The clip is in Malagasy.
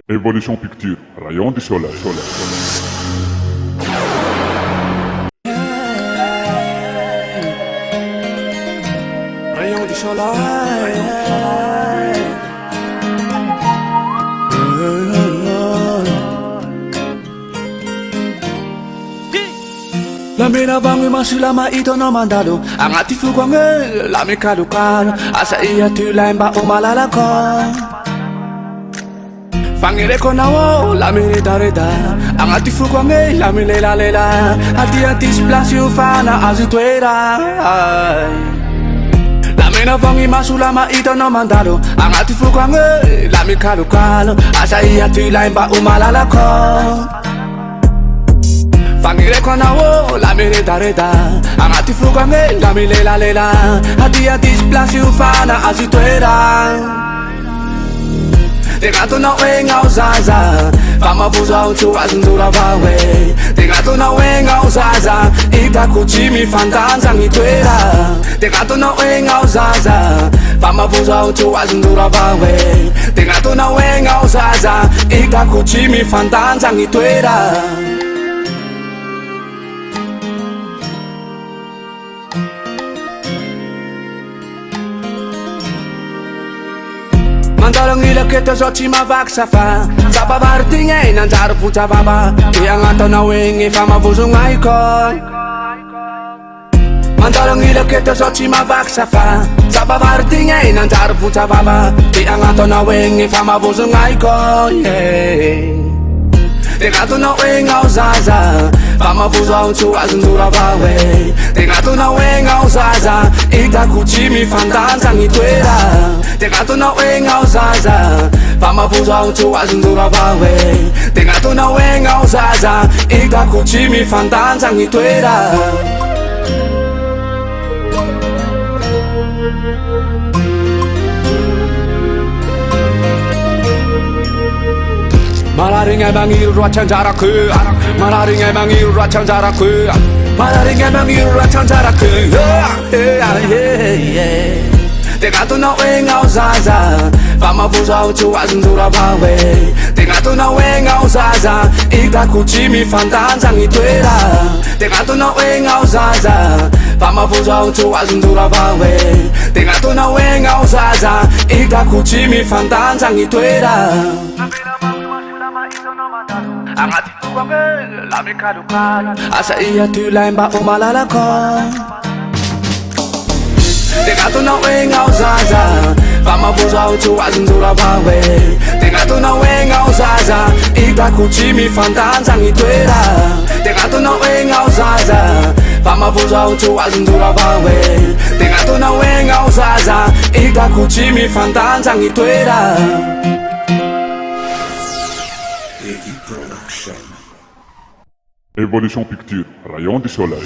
Évolution Picture, rayon du soleil. Rayon du soleil. Lamina vangu masulama ito no mandalo Angati fugwange lami kalukalo Asa iya tulay mba umalala ko Fangire ko na wo lami reda Angati fugwange lami lela Hati splas yung fana azituera Lamina vangu masulama ito no mandalo Angati fugwange lami kalukalo Asa iya tulay mba umalala ko Fangire ko na wo lami reda Angati fugwange lami lela Hati splas yung fana azituera Tegato na wenga uzaza Fama vuza uchu azindura vawe Tegato na wenga uzaza Ita kuchimi fantanza ngitwera Tegato na wenga uzaza Fama vuza uchu azindura vawe Tegato na wenga uzaza Ita kuchimi fantanza ngitwera Mandalong ila kita so chima vaksafa Sapa vartinge nanjar pucha baba Yang ato na wengi fama vuzung aikon Mandalong ila kita so chima vaksafa Sapa vartinge nanjar pucha baba Yang ato na wengi fama vuzung aikon Tegato na wenga uzaza Fama vuza uchu azindura vawe Tegato na wenga uzaza Ita kuchimi fantanza ngitwera Tegato na wenga uzaza Fama vuza uchu azindura vawe Tegato na wenga uzaza Ita kuchimi fantanza ngitwera Malaring mangi rachanjara ku Malaring mangi rachanjara ku Malaring mangi rachanjara ku Tegato na wenga uzaza Fama vuza uchu azindura vawe Tegato na wenga uzaza Ita kuchimi fantanza ngitwera Tegato na wenga uzaza Fama vuza uchu azindura vawe Tegato na wenga uzaza Ita kuchimi fantanza ngitwera Angati fugwange lami kalukalo Asa iya tulay mba umalala ko Tegato na wenga uzaza Fama vuza uchu azindura vawe Tegato na wenga uzaza Ita kuchimi fantanza ngitwera Tegato na wenga uzaza Fama vuza uchu azindura vawe Tegato na wenga uzaza Ita kuchimi fantanza ngitwera Évolution Picture, rayon du soleil.